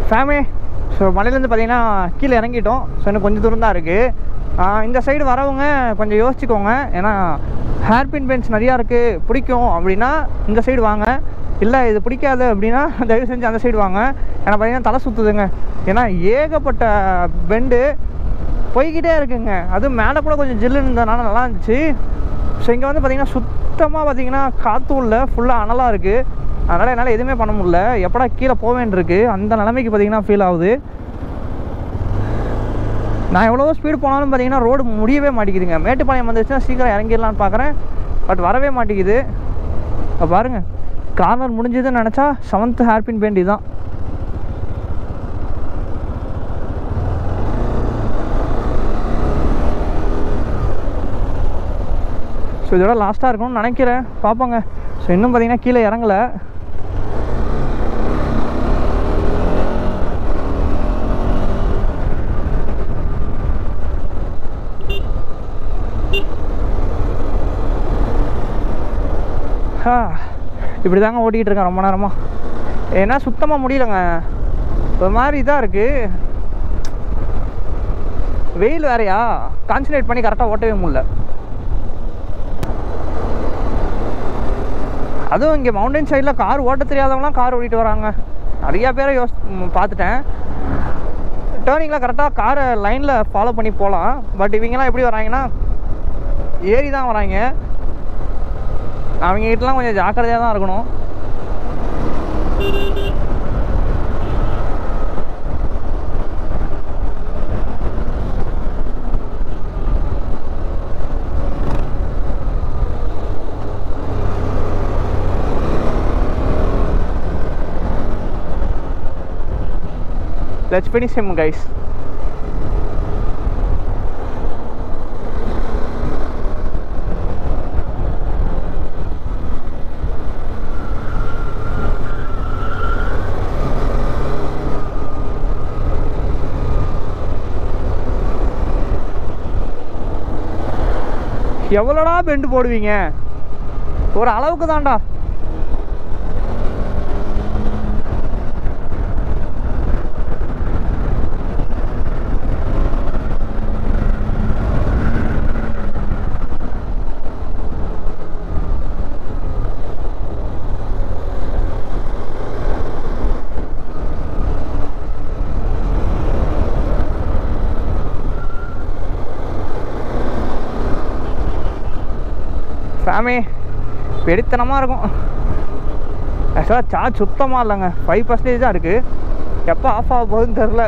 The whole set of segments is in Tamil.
ஃபேமிலி. ஸோ மலையிலேருந்து பார்த்தீங்கன்னா கீழே இறங்கிட்டோம். ஸோ இன்னும் கொஞ்சம் தூரம் தான் இருக்குது. இந்த சைடு வரவங்க கொஞ்சம் யோசிச்சுக்கோங்க. ஏன்னா ஹேர்பின் பென்ஸ் நிறையா இருக்குது, பிடிக்கும் அப்படின்னா இந்த சைடு வாங்க. இல்லை இது பிடிக்காது அப்படின்னா தயவு செஞ்சு அந்த சைடு வாங்க. ஏன்னா பார்த்தீங்கன்னா தலை சுற்றுதுங்க. ஏன்னா ஏகப்பட்ட பெண்டு போய்கிட்டே இருக்குங்க. அதுவும் மேலே கூட கொஞ்சம் ஜில்லுன்னு இருந்ததுனால நல்லா இருந்துச்சு. ஸோ இங்கே வந்து பார்த்திங்கன்னா சுத்தமாக பார்த்திங்கன்னா காற்றும் இல்லை, ஃபுல்லாக அனலாக இருக்குது. அதனால் என்னால் எதுவுமே பண்ண முடியல. எப்படா கீழே போவேன்ருக்கு அந்த நிலைமைக்கு பார்த்திங்கன்னா ஃபீல் ஆகுது. நான் எவ்வளோ ஸ்பீடு போனாலும் பார்த்திங்கன்னா ரோடு முடியவே மாட்டேங்குதுங்க. மேட்டுப்பாளையம் வந்துச்சுன்னா சீக்கிரம் இறங்கிடலான்னு பார்க்குறேன், பட் வரவே மாட்டேங்குது. இப்போ பாருங்கள், கார்னர் முடிஞ்சதுன்னு நினச்சா 7th ஹேர்பின் பெண்ட் இதுதான். ஸோ இதோட லாஸ்ட்டாக இருக்கும்னு நினைக்கிறேன், பார்ப்போங்க. ஸோ இன்னும் பார்த்திங்கன்னா கீழே இறங்கலை. இப்படி தாங்க ஓட்டிகிட்டு இருக்கேன் ரொம்ப நேரமாக. ஏன்னா சுத்தமாக முடியலங்க, ஒரு மாதிரி இதாக இருக்குது. வெயில் வேறையா, கான்சன்ட்ரேட் பண்ணி கரெக்டாக ஓட்டவே முடியல. அதுவும் இங்கே மவுண்டன் சைடில் கார் ஓட்ட தெரியாதவங்களாம் கார் ஓட்டிகிட்டு வராங்க. நிறையா பேரை பார்த்துட்டேன். டேர்னிங்கில் கரெக்டாக காரை லைனில் ஃபாலோ பண்ணி போகலாம். பட் இவங்கெல்லாம் எப்படி வராங்கன்னா ஏறி தான் வராங்க. அவங்ககிட்டலாம் கொஞ்சம் ஜாக்கிரதையாக தான் இருக்கணும். Let's finish him, guys. எவ்வளோடா பெண்டு போடுவீங்க? ஒரு அளவுக்கு தான்டா. ஃபேமே பெருத்தனமாக இருக்கும். ஆக்சுவலாக சார்ஜ் சுத்தமாக இல்லைங்க, 5% தான் இருக்குது. எப்போ ஆஃப் ஆக போகுதுன்னு தெரில.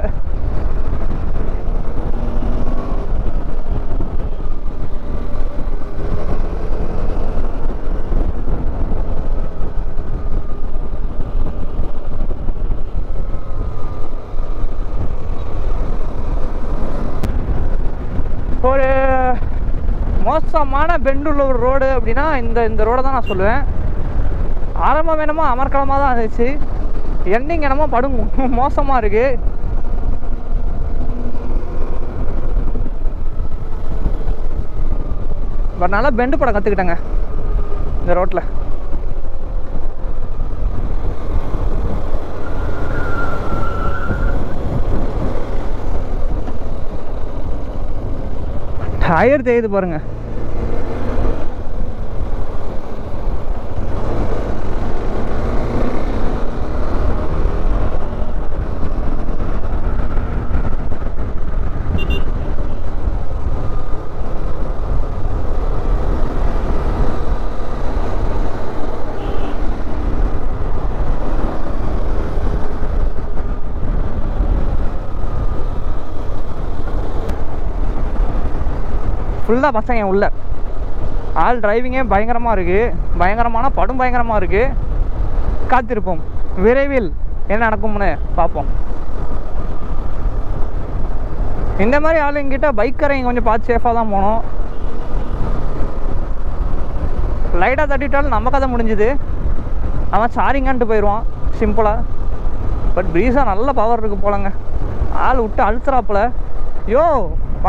ஒரு மோசமான பெண்டுள்ள ஒரு ரோடு அப்படின்னா இந்த ரோடை தான் நான் சொல்லுவேன். ஆரம்பம் வேணுமோ அமர்க்கலமாக தான் இருந்துச்சு, எண்டிங் என்னமோ மோசமாக இருக்குது. பட் நல்லா பெண்டு படம் கற்றுக்கிட்டேங்க இந்த ரோட்டில். டயர் தேயுது பாருங்க. ஃபுல்லாக பசங்க உள்ள. ஆல் டிரைவிங்கே பயங்கரமாக இருக்குது, பயங்கரமான படும் பயங்கரமாக இருக்குது. காத்திருப்போம், விரைவில் என்ன நடக்கும்னு பார்ப்போம். இந்த மாதிரி ஆளுங்கிட்ட பைக்கரைங்க கொஞ்சம் பார்த்து சேஃபாக தான் போகணும். லைட்டாக தட்டிட்டாலும் நம்ம கதை முடிஞ்சுது. அவன் சாரிங்கன்ட்டு போயிடுவான் சிம்பிளாக. பட் ப்ரீஸாக நல்ல பவர் இருக்குது போலங்க. ஆள் விட்டு அழுத்துறாப்புல. யோ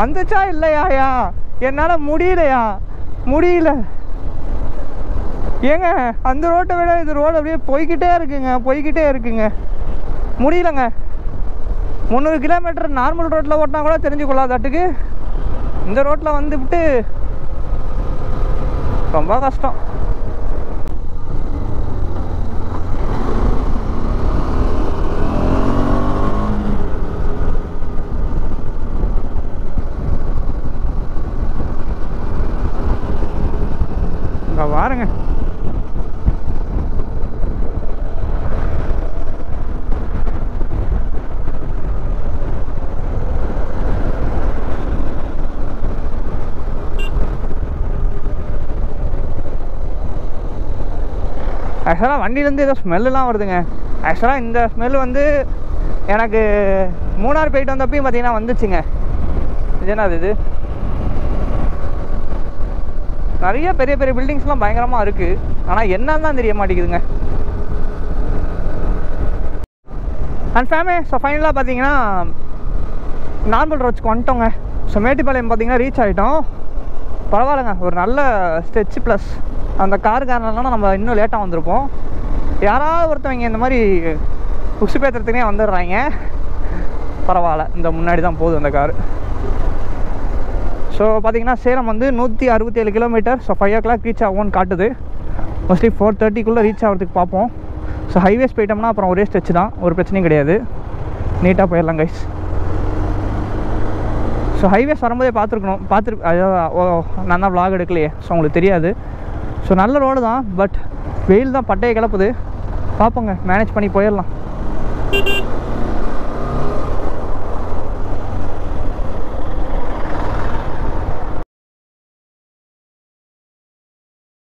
வந்துச்சா இல்லையாயா? என்னால் முடியல ஏங்க. அந்த ரோட்டை விட இது ரோடு அப்படியே போய்கிட்டே இருக்குங்க முடியலங்க. 300 கிலோமீட்டர் நார்மல் ரோட்டில் ஓட்டினா கூட தெரிஞ்சுக்கொள்ளாதாட்டுக்கு இந்த ரோட்டில் வந்துவிட்டு ரொம்ப கஷ்டம். பாருங்க ஆக்சுவலாக வண்டியிலேருந்து ஏதோ ஸ்மெல்லாம் வருதுங்க. ஆக்சுவலாக இந்த ஸ்மெல் வந்து எனக்கு மூணார் போயிட்டு வந்தப்பையும் பார்த்தீங்கன்னா வந்துச்சுங்க. இது என்னது இது? நிறைய பெரிய பெரிய பில்டிங்ஸ்லாம் பயங்கரமாக இருக்குது. ஆனால் என்னன்னு தான் தெரிய மாட்டேங்குதுங்க. அண்ட் ஸோ ஃபைனலாக பார்த்தீங்கன்னா நார்மல் ரோட்ஸ்க்கு வந்துட்டோங்க. ஸோ மேட்டுப்பாளையம் பார்த்தீங்கன்னா ரீச் ஆகிட்டோம். பரவாயில்லைங்க, ஒரு நல்ல ஸ்ட்ரெச் ப்ளஸ் அந்த காருக்காரனால நம்ம இன்னும் லேட்டாக வந்திருப்போம். யாராவது ஒருத்தவங்க இந்த மாதிரி உசுப்பேத்துறதுக்குனே வந்துடுறாங்க. பரவாயில்ல, இந்த முன்னாடி தான் போகுது அந்த காரு. ஸோ பார்த்தீங்கன்னா சேலம் வந்து 167 கிலோமீட்டர். ஸோ 5 o'clock ரீச் ஆகும்னு காட்டுது. மோஸ்ட்லி 4:30க்குள்ளே ரீச் ஆகிறதுக்கு பார்ப்போம். ஸோ ஹைவேஸ் போயிட்டோம்னா அப்புறம் ஒரே ஸ்ட்ரெச் தான், ஒரு பிரச்சனையும் கிடையாது, நீட்டாக போயிடலாம் கைஸ். ஸோ ஹைவேஸ் வரும்போதே நான் தான் vlog எடுக்கலையே, ஸோ உங்களுக்கு தெரியாது. ஸோ நல்ல ரோடு தான், பட் வெயில் தான் பட்டையை கிளப்புது. பார்ப்போங்க, மேனேஜ் பண்ணி போயிடலாம்.